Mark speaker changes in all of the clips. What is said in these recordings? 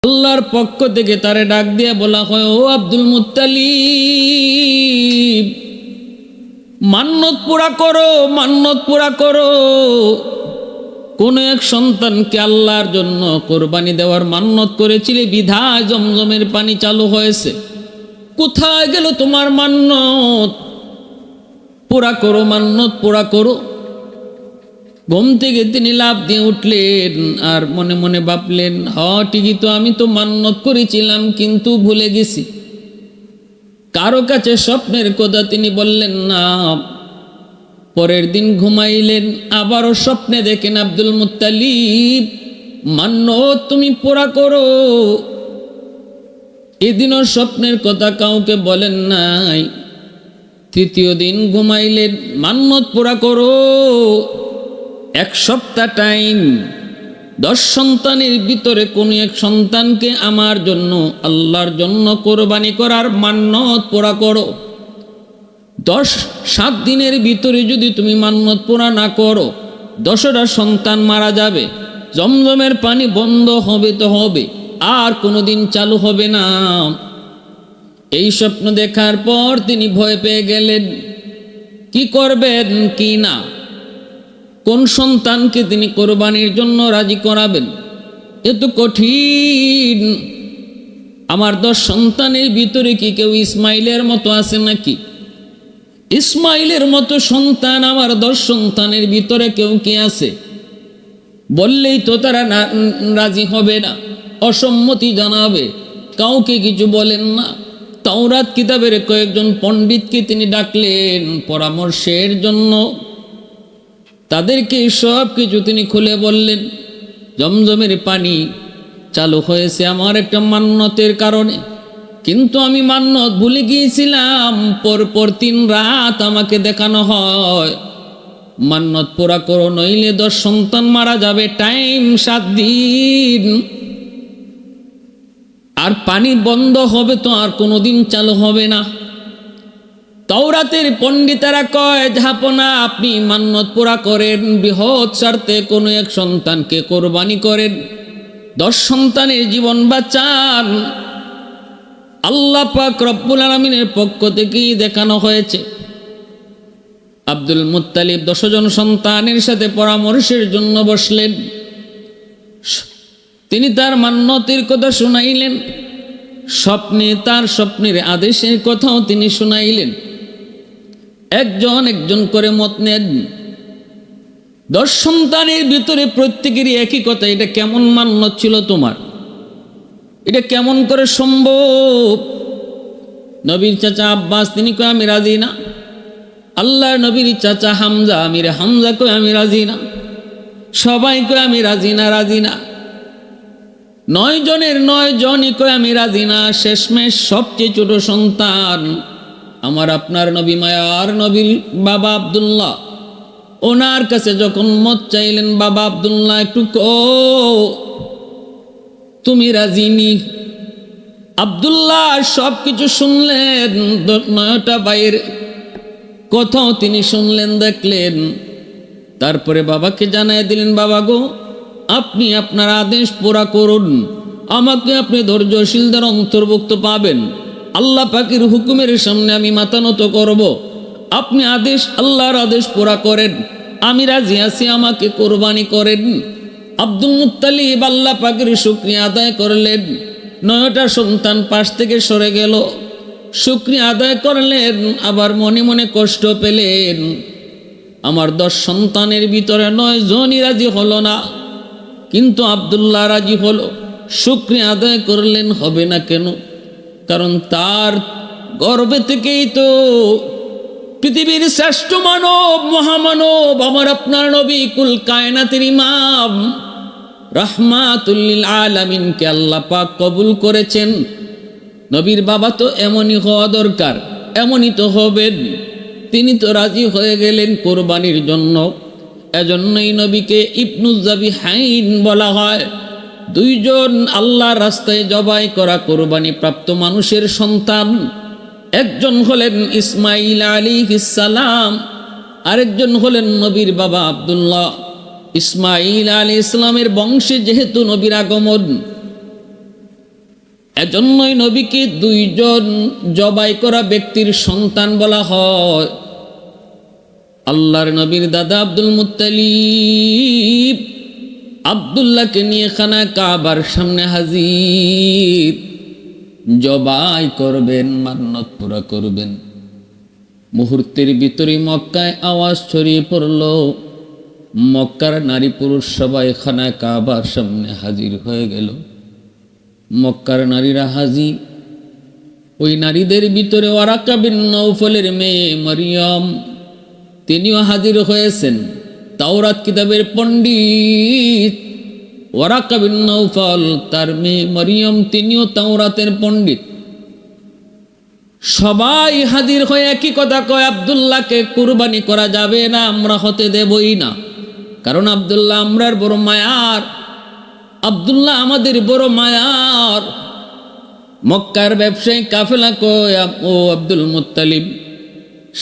Speaker 1: আল্লাহর পক্ষ থেকে তারে ডাক দিয়ে বলা হয়, ও আব্দুল মুত্তালিব, মান্নত পুরা করো, মান্নত পুরা করো। কোন এক সন্তানকে আল্লাহর জন্য কোরবানি দেওয়ার মান্নত করেছিলে, বিধায় জমজমের পানি চালু হয়েছে। কোথায় গেল তোমার মান্নত? পুরা করো, মান্নত পুরা করো। ঘুম থেকে তিনি লাফ দিয়ে উঠলেন আর মনে মনে ভাবলেন, ঠিকই তো, আমি তো মান্নত করেছিলাম কিন্তু ভুলে গেছি। কারো কাছে স্বপ্নের কথা তিনি বললেন না। পরের দিন ঘুমাইলেন, আবারও স্বপ্নে দেখেন আব্দুল মুত্তালিব, মান্নত তুমি পুরা করো। এদিনও স্বপ্নের কথা কাউকে বলেন নাই। তৃতীয় দিন ঘুমাইলেন, মান্নত পুরা করো। এক সপ্তাহ টাইম, 10 সন্তানের ভিতরে কোনো এক সন্তানকে আমার জন্য, আল্লাহর জন্য কোরবানি করার মান্নত পুরা করো। 7 দিনের ভিতরে যদি তুমি মান্নত পুরা না করো, 10টা সন্তান মারা যাবে, জমজমের পানি বন্ধ হবে তো হবে, আর কোনোদিন চালু হবে না। এই স্বপ্ন দেখার পর তিনি ভয় পেয়ে গেলেন, কি করবেন কি না, কোন সন্তানকে তিনি কোরবানির জন্য রাজি করাবেন। এ তো কঠিন। আমার 10 সন্তানের ভিতরে কি কেউ ইসমাইলের মতো আছে নাকি? ইসমাইলের মতো সন্তান আমার 10 সন্তানের ভিতরে কেউ কি আছে? বললেই তো তারা রাজি হবে না, অসম্মতি জানাবে, কাউকে কিছু বলেন না। তাওরাত কিতাবের কয়েকজন পণ্ডিতকে তিনি ডাকলেন পরামর্শের জন্য। তাদেরকে সব কিছু তিনি খুলে বললেন, জমজমের পানি চালু হয়েছে আমার একটা মান্নতের কারণে, কিন্তু আমি মান্নত ভুলে গিয়েছিলাম। পরপর 3 রাত আমাকে দেখানো হয়, মান্নত পুরা করো, নইলে 10 সন্তান মারা যাবে, টাইম 7 দিন, আর পানি বন্ধ হবে তো আর কোনোদিন চালু হবে না। তাওরাতের পণ্ডিতেরা কয়, ঝাপনা, আপনি মান্নত পুরা করেন, বৃহৎ স্বার্থে কোনো এক সন্তানকে কোরবানি করেন, 10 সন্তানের জীবন বাঁচান। আল্লাহ পাক রব্বুল আলামিনের পক্ষ থেকেই দেখানো হয়েছে। আব্দুল মুত্তালিব 10 জন সন্তানের সাথে পরামর্শের জন্য বসলেন। তিনি তার মান্নতের কথা শুনাইলেন, স্বপ্নে তার স্বপ্নের আদেশের কথাও তিনি শুনাইলেন। একজন একজন করে মত নেন। 10 সন্তানের ভিতরে প্রত্যেকেরই একই কথা, এটা কেমন মান্নত ছিল তোমার, এটা কেমন করে সম্ভব? নবীর চাচা আব্বাস তিনি কয়, আমি রাজি না। আল্লাহর নবীর চাচা হামজা, আমির হামজা কয়, আমি রাজি না। সবাই কয়, আমি রাজি না, রাজি না। 9 জনের 9 জনই কয়, আমি রাজি না। শেষমেশ সবচেয়ে ছোট সন্তান আমার আপনার নবী, মায়ার নবীর বাবা আব্দুল্লাহ, ওনার কাছে যখন মত চাইলেন, বাবা আব্দুল্লাহ একটু তুমি রাজি নি? আব্দুল্লাহ সব কিছু শুনলেন, 9টা ভাইয়ের কথাও তিনি শুনলেন, দেখলেন। তারপরে বাবাকে জানাই দিলেন, বাবা গো, আপনি আপনার আদেশ পুরা করুন, আমাকে আপনি ধৈর্যশীলদের অন্তর্ভুক্ত পাবেন। আল্লাহ পাকের হুকুমের সামনে আমি মাথা নত করব। আপনি আদেশ, আল্লাহর আদেশ পুরা করেন, আমি রাজি আছি, আমাকে কোরবানি করেন। আব্দুল মুত্তালিব আল্লাহ পাকের শুকরিয়া আদায় করলেন। 9টা সন্তান পাশ থেকে সরে গেল, শুকরিয়া আদায় করলেন, আবার মনে মনে কষ্ট পেলেন, আমার 10 সন্তানের ভিতরে 9 জনই রাজি হলো না, কিন্তু আব্দুল্লাহ রাজি হলো। শুকরিয়া আদায় করলেন, হবে না কেন? কারণ তার গর্ভে থেকেই তো পৃথিবীর শ্রেষ্ঠ মানব, মহামানব, আমার আপনার নবী, কুল কায়নাতের ইমাম, রাহমাতুল লিল আলামিনকে আল্লাহ পাক কবুল করেছেন। নবীর বাবা তো এমনই হওয়া দরকার, এমনই তো হবেন। তিনি তো রাজি হয়ে গেলেন কোরবানির জন্য। এজন্যই নবীকে ইবনুজ যাবিহাইন বলা হয়। 2 জন আল্লাহর রাস্তায় জবাই করা কোরবানি প্রাপ্ত মানুষের সন্তান। একজন হলেন ইসমাইল আলাইহিস সালাম, আরেকজন হলেন নবীর বাবা আব্দুল্লাহ। ইসমাইল আলাইহিস সালামের বংশে যেহেতু নবীর আগমন, এজন্যই নবীকে দুইজন জবাই করা ব্যক্তির সন্তান বলা হয়। আল্লাহর নবীর দাদা আব্দুল মুত্তালিব আব্দুল্লাহকে নিয়ে খানা কাবার সামনে হাজির, জবাই করবেন, মান্নত পুরা করবেন। মুহূর্তের ভিতরে মক্কায় আওয়াজ ছড়িয়ে পড়ল, মক্কার নারী পুরুষ সবাই খানা কাবার সামনে হাজির হয়ে গেল। মক্কার নারীরা হাজির। ওই নারীদের ভিতরে ওয়ারাকা বিন নওফলের মেয়ে মরিয়ম, তিনিও হাজির হয়েছেন। তাওরাত কিতাবের পণ্ডিত ওয়ারাকা বিন নওফল, তার মেয়ে মরিয়ম তিনিও তাওরাতের পণ্ডিত। সবাই হাজির হয়ে একই কথা কয়, আব্দুল্লাহকে কুরবানি করা যাবে না, আমরা হতে দেবই না। কারণ আব্দুল্লাহ আমরার বড় মায়ার, আব্দুল্লাহ আমাদের বড় মায়ার। মক্কার ব্যবসায়ী কাফেলা কয়, ও আব্দুল মুত্তালিব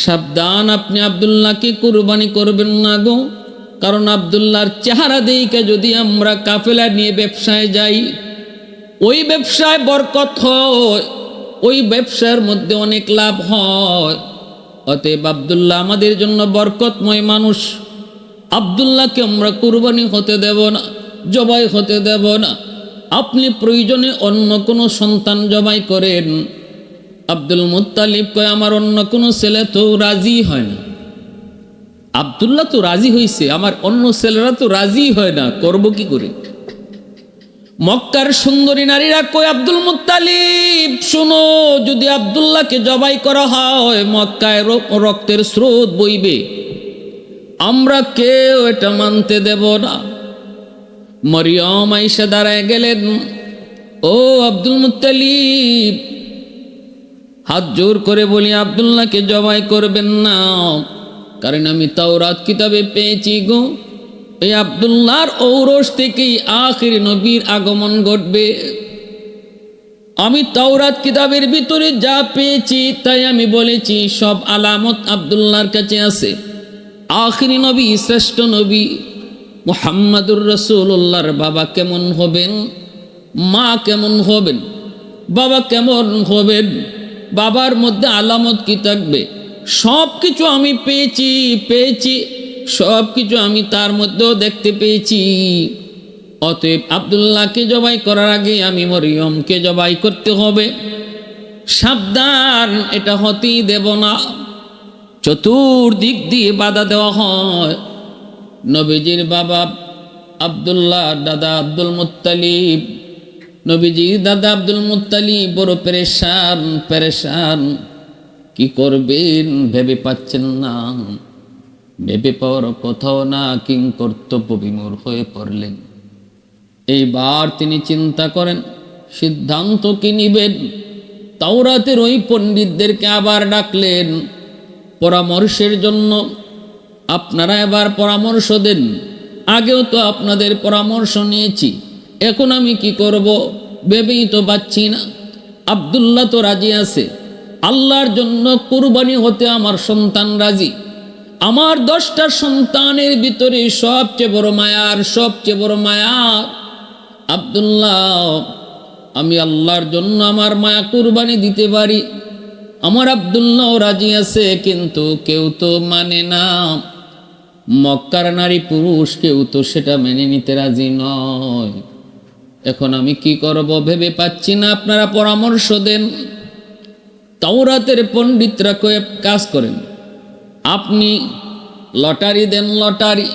Speaker 1: সাবধান, আপনি আব্দুল্লাহকে কুরবানি করবেন না গো। কারণ আব্দুল্লাহর চেহারা দেখে যদি আমরা কাফেলা নিয়ে ব্যবসায় যাই, ওই ব্যবসায় বরকত হয়, ওই ব্যবসার মধ্যে অনেক লাভ হয়। অতএব আব্দুল্লাহ আমাদের জন্য বরকতময় মানুষ, আব্দুল্লাহকে আমরা কুরবানি হতে দেব না, জবাই হতে দেব না। আপনি প্রয়োজনে অন্য কোনো সন্তান জবাই করেন। আব্দুল মুত্তালিব কয়, আমার অন্য কোনো ছেলে তো রাজি হয় না। আব্দুল্লাহ তো রাজি হয়েছে, আমার অন্য ছেলেরা তো রাজি হয় না, করব কি করে? মক্কার সুন্দরী নারীরা কয়, আব্দুল মুত্তালিব শুনো, যদি আব্দুল্লাহকে জবাই করা হয় মক্কায় রক্তের স্রোত বইবে, আমরা কেউ এটা মানতে দেব না। মরিয়ম আয়েশা দাঁড়ায় গেলেন, ও আব্দুল মুত্তালিব, হাত জোর করে বলি আব্দুল্লাহকে জবাই করবেন না। কারণ আমি তাওরাত কিতাবে পেয়েছি গো, এই আব্দুল্লাহর ঔরস থেকেই আখির নবীর আগমন ঘটবে। আমি তাওরাত কিতাবের ভিতরে যা পেয়েছি তাই আমি বলেছি, সব আলামত আব্দুল্লাহর কাছে আছে। আখিরি নবী, শ্রেষ্ঠ নবী মুহাম্মাদুর রাসূলুল্লাহর বাবা কেমন হবেন, মা কেমন হবেন, বাবা কেমন হবেন, বাবার মধ্যে আলামত কি থাকবে, সব কিছু আমি পেয়েছি, সব কিছু আমি তার মধ্যেও দেখতে পেয়েছি। অতএব আব্দুল্লাহকে জবাই করার আগে আমি মরিয়মকে জবাই করতে হবে। সাবধান, এটা হতেই দেব না। চতুর্দিক দিয়ে বাধা দেওয়া হয়। নবীজির বাবা আব্দুল্লাহ, দাদা আব্দুল মুত্তালিব, নবীজির দাদা আব্দুল মুত্তালিব বড় পেরেশান। কি করবেন ভেবে পাচ্ছেন না, ভেবে পাওয়ার কোথাও না, কিং কর্তব্য বিমূঢ় হয়ে পড়লেন। এইবার তিনি চিন্তা করেন সিদ্ধান্ত কি নিবেন। তাওরাতের ওই পণ্ডিতদেরকে আবার ডাকলেন পরামর্শের জন্য। আপনারা এবার পরামর্শ দেন, আগেও তো আপনাদের পরামর্শ নিয়েছি, এখন আমি কি করব ভেবেই তো পাচ্ছি না। আব্দুল্লাহ তো রাজি আছে, আল্লাহর জন্য কুরবানি হতে আমার সন্তান রাজি। আমার 10টা সন্তানের ভিতরে সবচেয়ে বড় মায়ার আব্দুল্লাহ। আমি আল্লাহর জন্য আমার মায়া কুরবানি দিতে পারি, আমার আব্দুল্লাহ রাজি আছে, কিন্তু কেউ তো মানে না। মক্কার নারী পুরুষ কেউ তো সেটা মেনে নিতে রাজি নয়। এখন আমি কি করব ভেবে পাচ্ছি না, আপনারা পরামর্শ দেন। তাওরাতের পণ্ডিতরা কয়ে কাজ করেন, আপনি লটারি দেন, লটারি।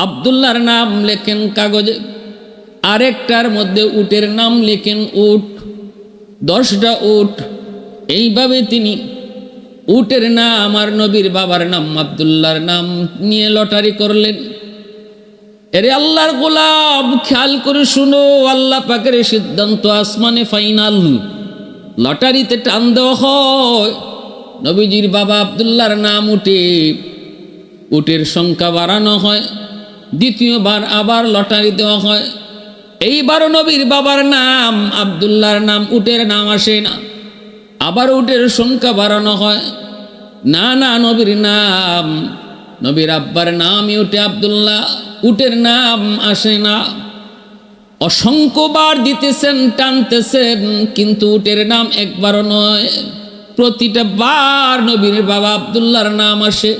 Speaker 1: আব্দুল্লাহর নাম লেখেন কাগজে, আরেকটার মধ্যে উটের নাম লেখেন উট, 10টা উট। এইভাবে তিনি উটের নাম আর নবীর বাবার নাম আব্দুল্লাহর নাম নিয়ে লটারি করলেন। এরে আল্লাহর গোলাম, খেয়াল করে শুনো, আল্লাহ পাকের সিদ্ধান্ত আসমানে ফাইনাল। লটারিতে টান দেওয়া হয়, নবীজির বাবা আব্দুল্লাহর নাম উঠে, উটের সংখ্যা বাড়ানো হয়। দ্বিতীয়বার আবার লটারি দেওয়া হয়, এইবারও নবীর বাবার নাম আব্দুল্লাহর নাম, উটের নাম আসে না। আবার উটের সংখ্যা বাড়ানো হয়, না নবীর নাম, নবীর আব্বার নামই উঠে আব্দুল্লাহ, উটের নাম আসে না। অসংখ্যবার দিতেছেন, টানতেছেন, কিন্তু উটের নাম একবারও নয়, প্রতিটা বার নবীর বাবা আব্দুল্লাহর নাম আসে।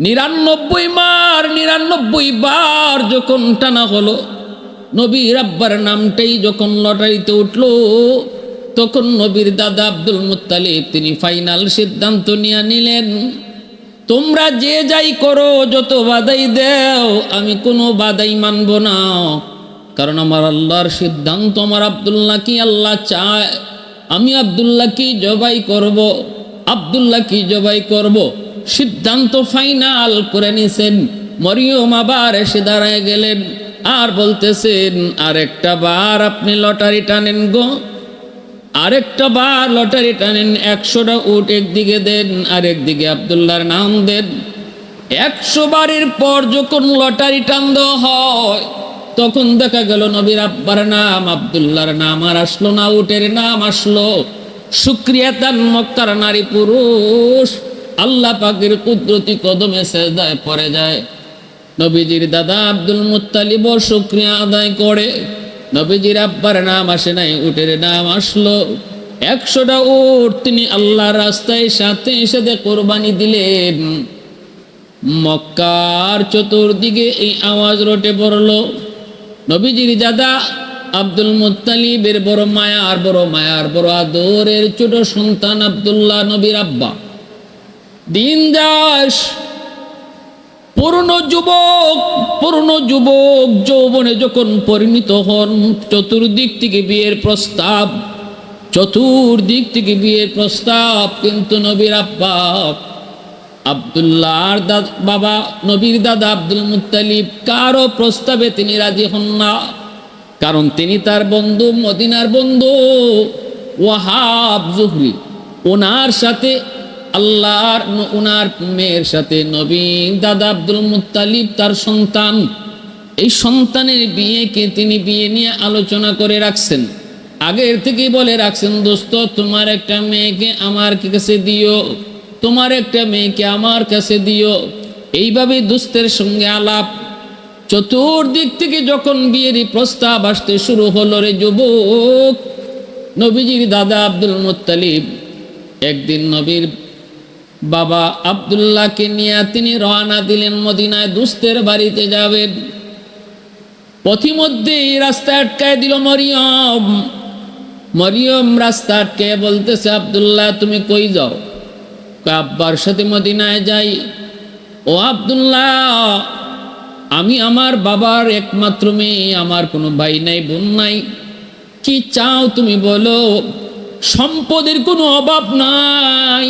Speaker 1: 99 বার যখন টানা হলো, নবীর আব্বার নামটাই যখন লটারিতে উঠলো, তখন নবীর দাদা আব্দুল মুত্তালিব তিনি ফাইনাল সিদ্ধান্ত নিয়ে নিলেন, তোমরা যে যাই করো, যত বাধাই দেও, আমি কোনো বাধাই মানব না, কারণ আমার আল্লাহর সিদ্ধান্ত, আমার আব্দুল্লাহ কি আল্লাহ চায়, আমি আব্দুল্লাহ কি জবাই করব, আব্দুল্লাহ কি জবাই করব। সিদ্ধান্ত ফাইনাল করে নিছেন। মরিয়ম আবার এসে দাঁড়ায় গেলেন আর বলতেছেন, আরেকটা বার আপনি লটারি টানেন গো, আরেকটা বার লটারি টানেন, 100টা উট একদিকে দেন আর একদিকে আব্দুল্লাহর নাম দেন। 100 বারের পর যখন লটারি টান দেওয়া হয়, তখন দেখা গেল নবীর আব্বার নাম আব্দুল্লাহর নাম আর আসলো না, উটের নাম আসলো। শুকরিয়া তান মক্কার নারী পুরুষ আল্লাহ পাকের কুদরতি কদমে সেজদায় পড়ে যায়। নবীজির দাদা আব্দুল মুত্তালিব শুকরিয়া আদায় করে। নবীজির আব্বার নাম আসে নাই, উটের নাম আসলো। 100টা উট তিনি আল্লাহর রাস্তায় সাথে সাথে কোরবানি দিলেন। মক্কার চতুর্দিকে এই আওয়াজ রটে পড়ল, নবীজির দাদা আব্দুল মুত্তালিবের বড় মায়ার বড় আদরের ছোট সন্তান আব্দুল্লাহ নবীর আব্বা। দিন দাস পূর্ণ যুবক যৌবনে যখন পরিণত হন, চতুর্দিক থেকে বিয়ের প্রস্তাব, কিন্তু নবীর আব্বা আব্দুল্লাহর বাবা নবীর দাদা আব্দুল মুত্তালিব কারো প্রস্তাবে তিনি রাজি হন না, কারণ তিনি তার বন্ধু, মদিনার বন্ধু ওয়াহাব জুহরি, ওনার সাথে আল্লাহর ওনার মেয়ের সাথে নবীর দাদা আব্দুল মুত্তালিব তার সন্তান, এই সন্তানের বিয়েকে তিনি বিয়ে নিয়ে আলোচনা করে রাখছেন। আগের থেকেই বলে রাখছেন, দোস্ত তোমার একটা মেয়েকে আমার কাছে দিও, তোমার একটা মেয়েকে আমার কাছে দিও। এইভাবে দোস্তের সঙ্গে আলাপ। চতুর্দিক থেকে যখন বিয়ের প্রস্তাব আসতে শুরু হলো, রে যুবক, নবীজির দাদা আব্দুল মুত্তালিব একদিন নবীর বাবা আব্দুল্লাহকে নিয়ে তিনি রওনা দিলেন মদিনায়, দোস্তের বাড়িতে যাবেন। পথিমধ্যেই রাস্তা আটকায় দিল মরিয়ম রাস্তা আটকে বলতেছে, আব্দুল্লাহ তুমি কই যাও? আব্বার সাথে মদিনায় যাই। ও আব্দুল্লাহ, আমি আমার বাবার একমাত্র মেয়ে, আমার কোনো ভাই নাই, বোন নাই, কি চাও তুমি বলো? সম্পদের কোনো অভাব নাই,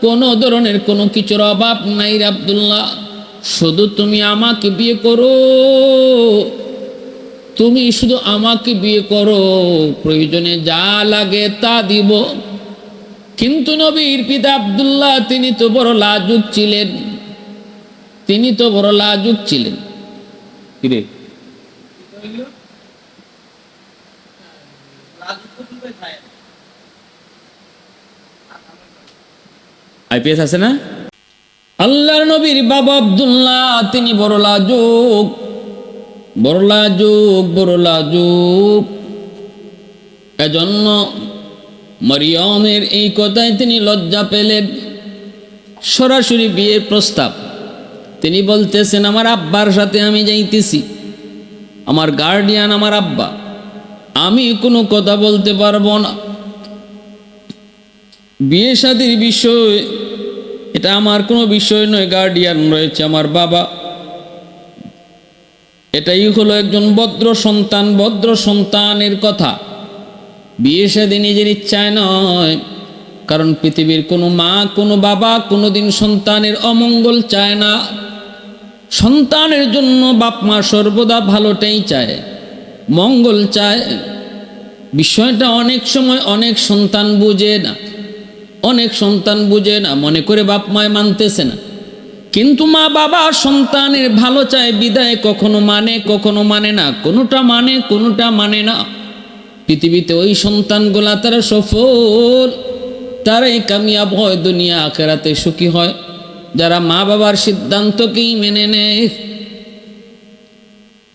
Speaker 1: কোনো ধরনের কোনো কিছুর অভাব নাই রে আব্দুল্লাহ, শুধু তুমি আমাকে বিয়ে করো, তুমি শুধু আমাকে বিয়ে করো, প্রয়োজনে যা লাগে তা দিব। কিন্তু নবীর পিতা আব্দুল্লাহ তিনি তো বড় লাজুক ছিলেন, কিরে আইপিএস আছে না? আল্লাহর নবীর বাবা আব্দুল্লাহ তিনি বড় লাজুক। এজন্য মরিয়মের এই কথায় তিনি লজ্জা পেলেন। সরাসরি বিয়ের প্রস্তাব তিনি বলতেছেন, আমার আব্বার সাথে আমি যাইতেছি, আমার গার্ডিয়ান আমার আব্বা, আমি কোনো কথা বলতে পারবো না। বিয়ে শাদীর বিষয় এটা আমার কোনো বিষয় নয়, গার্ডিয়ান রয়েছে আমার বাবা। এটাই হলো একজন ভদ্র সন্তানের কথা। বিয়ে শাদী নিজের ইচ্ছায় নয়, কারণ পৃথিবীর কোনো মা কোনো বাবা কোনোদিন সন্তানের অমঙ্গল চায় না। সন্তানের জন্য বাপ মা সর্বদা ভালোটাই চায়, মঙ্গল চায়। বিষয়টা অনেক সময় অনেক সন্তান বুঝে না, মনে করে বাপ মায় মানতেছে না। কিন্তু মা বাবা সন্তানের ভালো চায় বিদায় কখনো মানে না, কোনোটা মানে না। পৃথিবীতে ওই সন্তানগুলা তারা সফল, তারাই কামিয়াব হয়, দুনিয়া আখেরাতে সুখী হয়, যারা মা বাবার সিদ্ধান্তকেই মেনে নেয়।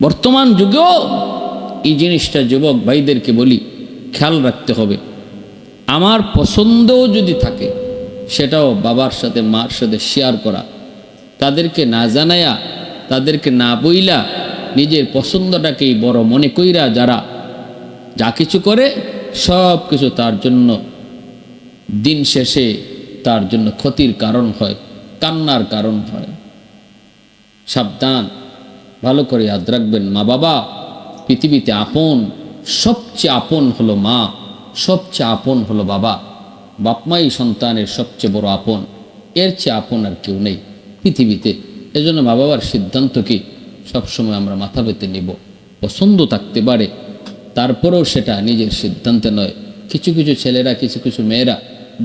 Speaker 1: বর্তমান যুগেও এই জিনিসটা যুবক ভাইদেরকে বলি, খেয়াল রাখতে হবে। আমার পছন্দও যদি থাকে সেটাও বাবার সাথে মার সাথে শেয়ার করা, তাদেরকে না জানায়া তাদেরকে না বইলা নিজের পছন্দটাকেই বড় মনে কইরা যারা যা কিছু করে সব কিছু তার জন্য দিন শেষে তার জন্য ক্ষতির কারণ হয়, কান্নার কারণ হয়। সাবধান, ভালো করে ইয়াদ রাখবেন, মা বাবা পৃথিবীতে আপন, সবচেয়ে আপন হলো মা, সবচেয়ে আপন হলো বাবা। বাপমাই সন্তানের সবচেয়ে বড় আপন, এর চেয়ে আপন আর কেউ নেই পৃথিবীতে। এজন্য মা বাবার সিদ্ধান্তকে সবসময় আমরা মাথা পেতে নিব। পছন্দ থাকতে পারে, তারপরেও সেটা নিজের সিদ্ধান্তে নয়। কিছু কিছু ছেলেরা, কিছু কিছু মেয়েরা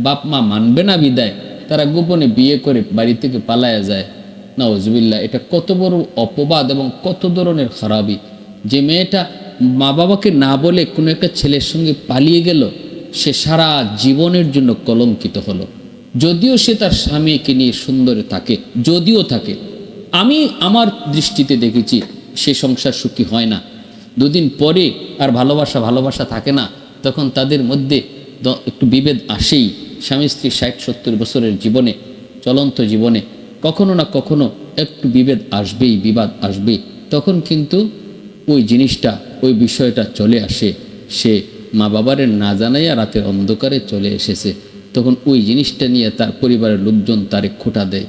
Speaker 1: বাপ মা মানবে না বিদায় তারা গোপনে বিয়ে করে বাড়ি থেকে পালায়া যায়। নাউজুবিল্লাহ, এটা কত বড় অপবাদ এবং কত ধরনের খারাপি। যে মেয়েটা মা বাবাকে না বলে কোনো একটা ছেলের সঙ্গে পালিয়ে গেল, সে সারা জীবনের জন্য কলঙ্কিত হলো। যদিও সে তার স্বামীকে নিয়ে সুন্দর থাকে, যদিও থাকে, আমি আমার দৃষ্টিতে দেখেছি সে সংসার সুখী হয় না। দুদিন পরে আর ভালোবাসা থাকে না, তখন তাদের মধ্যে একটু বিভেদ আসেই। স্বামী স্ত্রী 60-70 বছরের জীবনে, চলন্ত জীবনে কখনো না কখনো একটু বিভেদ আসবেই, বিবাদ আসবেই। তখন কিন্তু ওই জিনিসটা, ওই বিষয়টা চলে আসে। সে মা বাবারের না জানাইয়া রাতের অন্ধকারে চলে এসেছে, তখন ওই জিনিসটা নিয়ে তার পরিবারের লোকজন তারে খোঁটা দেয়,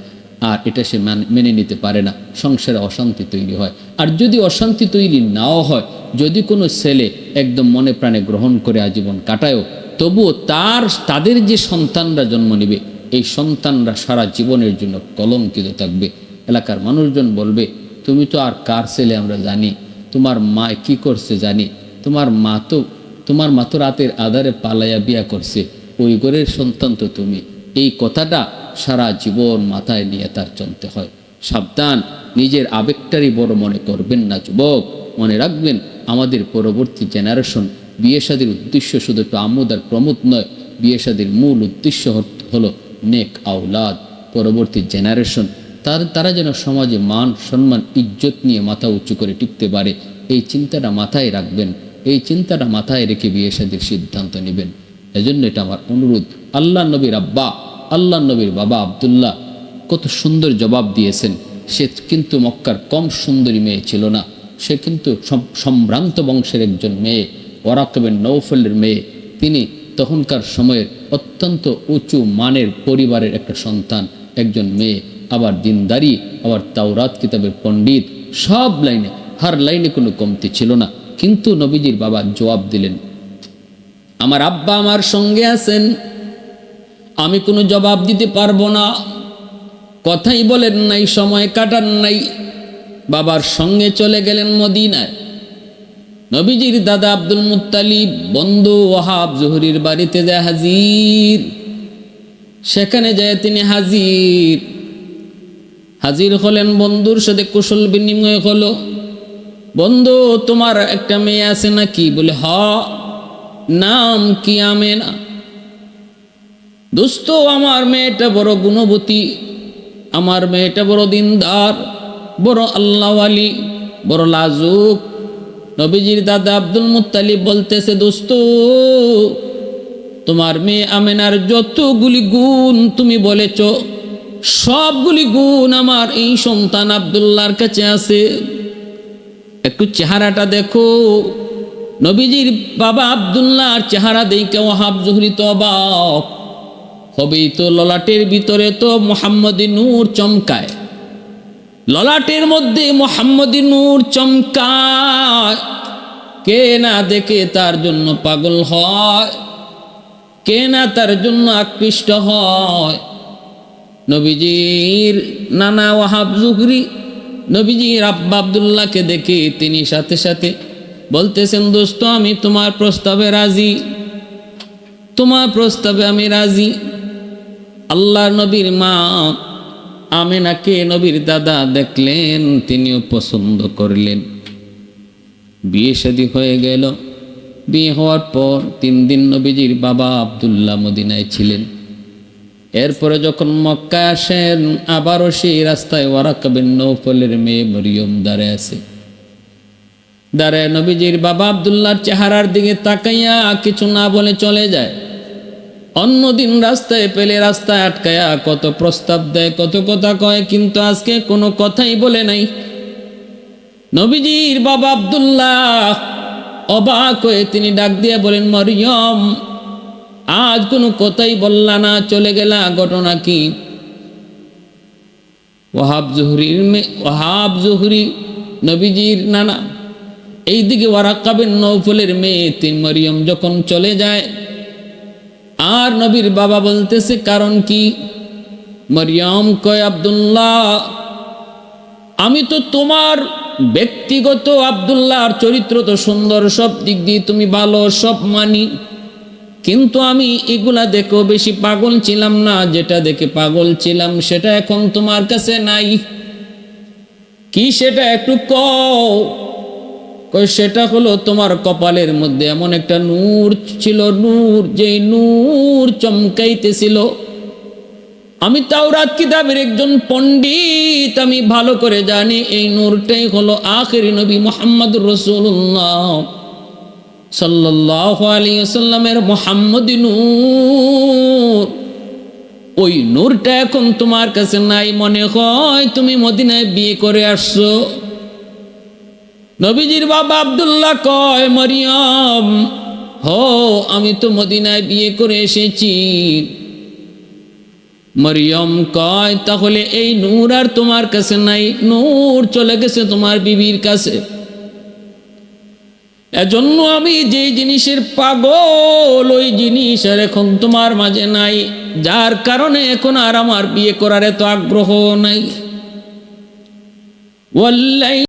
Speaker 1: আর এটা সে মেনে নিতে পারে না। সংসারে অশান্তি তৈরি হয়। আর যদি অশান্তি তৈরি নাও হয়, যদি কোনো ছেলে একদম মনে প্রাণে গ্রহণ করে আজীবন কাটায়ও, তবুও তাদের যে সন্তানরা জন্ম নেবে, এই সন্তানরা সারা জীবনের জন্য কলঙ্কিত থাকবে। এলাকার মানুষজন বলবে, তুমি তো আর কার ছেলে আমরা জানি, তোমার মা কি করছে জানি, তোমার মা তো রাতের আধারে পালাইয়া বিয়া করছে, ওই ঘরের সন্তান তো তুমি। এই কথাটা সারা জীবন মাথায় নিয়ে তার চলতে হয়। সাবধান, নিজের আবেগটারই বড় মনে করবেন না যুবক। মনে রাখবেন, আমাদের পরবর্তী জেনারেশন, বিয়ে শাদীর উদ্দেশ্য শুধু একটু আমোদ আর প্রমোদ নয়, বিয়ে শাদীর মূল উদ্দেশ্য হলো নেক আওলাদ, পরবর্তী জেনারেশন। তারা যেন সমাজে মান সম্মান ইজ্জত নিয়ে মাথা উঁচু করে টিকতে পারে, এই চিন্তাটা মাথায় রাখবেন। এই চিন্তাটা মাথায় রেখে বিয়ে শাদীর সিদ্ধান্ত নেবেন। এজন্য এটা আমার অনুরোধ। আল্লাহ নবীর আব্বা, আল্লাহ নবীর বাবা আব্দুল্লাহ কত সুন্দর জবাব দিয়েছেন। সে কিন্তু মক্কার কম সুন্দরী মেয়ে ছিল না, সে কিন্তু সম্ভ্রান্ত বংশের একজন মেয়ে, ওয়ারাকা বিন নওফলের মেয়ে। তিনি তখনকার সময়ের অত্যন্ত উঁচু মানের পরিবারের একটা সন্তান, একজন মেয়ে, আবার দিনদারি, আবার তাওরাত কিতাবের পণ্ডিত, সব লাইনে, হার লাইনে কোনো কমতি ছিল না। কিন্তু নবীজির বাবা জবাব দিলেন, আমার আব্বা আমার সঙ্গে আছেন, আমি কোনো জবাব দিতে পারবো না। কথাই বলেন নাই, সময় কাটান নাই, বাবার সঙ্গে চলে গেলেন মদিনায়। নবীজির দাদা আব্দুল মুত্তালিব বন্ধু ওয়াহাব জুহরির বাড়িতে যায় হাজির। সেখানে যায় তিনি হাজির হলেন, বন্ধুর সাথে কুশল বিনিময় হলো। বন্ধু, তোমার একটা মেয়ে আছে নাকি? বলে, হ। নাম কি? আমেনা। দোস্ত, আমার মেয়েটা বড় গুণবতী, আমার মেয়েটা বড় দিনদার, বড় আল্লাহওয়ালি, বড় লাজুক। নবীজির দাদা আব্দুল মুত্তালিব বলতেছে, দোস্ত, তোমার মেয়ে আমেনার যতগুলি গুণ তুমি বলেছ, সবগুলি গুণ আমার এই সন্তান আব্দুল্লাহর কাছে আছে। একটু চেহারাটা দেখো। নবীজির বাবা আব্দুল্লাহর চেহারা দেখে ওয়াহাব জুহরি তো অবাক। হবেই তো, ললাটের ভিতরে তো মুহাম্মদী নূর চমকায়, ললাটের মধ্যে মুহাম্মদী নূর চমকায়। কে না দেখে তার জন্য পাগল হয়, কে না তার জন্য আকৃষ্ট হয়। নবীজির নানা ওয়াহাব জুহরি নবীজির আব্বা আব্দুল্লাহকে দেখে তিনি সাথে সাথে বলতেছেন, দোস্ত, আমি তোমার প্রস্তাবে রাজি, তোমার প্রস্তাবে আমি রাজি। আল্লাহর নবীর মা আমেনাকে নবীর দাদা দেখলেন, তিনিও পছন্দ করলেন। বিয়ে শাদী হয়ে গেল। বিয়ে হওয়ার পর 3 দিন নবীজির বাবা আব্দুল্লাহ মদিনায় ছিলেন। এরপরে যখন মক্কায় আসেন, আবারও সেই রাস্তায় ওয়ারাকা বিন নওফলের মেয়ে মরিয়ম দাঁড়ায় আছে। দাঁড়ায় নবীজির বাবা আব্দুল্লাহর চেহারার দিকে তাকাইয়া কিছু না বলে চলে যায়। অন্যদিন রাস্তায় পেলে রাস্তায় আটকায়া কত প্রস্তাব দেয়, কত কথা কয়, কিন্তু আজকে কোনো কথাই বলে নাই। নবীজির বাবা আব্দুল্লাহ অবাক হয়ে তিনি ডাক দিয়ে বলেন, মরিয়ম, আজ কোনো কথাই বললা না, চলে গেলা, ঘটনা কি? ওয়াহাব জুহরি নবীজির নানা, এইদিকে ওয়ারাকা বিন নওফলের মেয়ে তিন মরিয়ম যখন চলে যায়, আর নবীর বাবা বলতেছে কারণ কি? মরিয়ম কয়, আব্দুল্লাহ, আমি তো তোমার ব্যক্তিগত আব্দুল্লাহর চরিত্র তো সুন্দর, সব দিক দিয়ে তুমি ভালো, সব মানি, কিন্তু আমি এগুলা দেখেও বেশি পাগল ছিলাম না। যেটা দেখে পাগল ছিলাম সেটা এখন তোমার কাছে নাই। কি সেটা একটু কও। সেটা হলো তোমার কপালের মধ্যে এমন একটা নূর ছিল, নূর, যেই নূর চমকাইতেছিল। আমি তাওরাত কিতাবের একজন পণ্ডিত, আমি ভালো করে জানি এই নূরটাই হলো আখিরি নবী মুহাম্মদুর রাসূলুল্লাহ সাল্লাল্লাহু আলাইহি ওয়াসাল্লামের মুহাম্মদী নূর। ওই নূরটা এখন তোমার কাছে নাই, মনে হয় তুমি মদিনায় বিয়ে করে আসছো। নবীজির বাবা আব্দুল্লাহ কয়, মরিয়ম, আমি তো মদিনায় বিয়ে করে এসেছি। মরিয়ম কয়, তাহলে এই নূর আর তোমার কাছে নাই, নূর চলে গেছে তোমার বিবির কাছে। এজন্য আমি যে জিনিসের পাগল, ওই জিনিস আর এখন তোমার মাঝে নাই, যার কারণে এখন আর আমার বিয়ে করার এত আগ্রহ নাই। ওয়াল্লাহি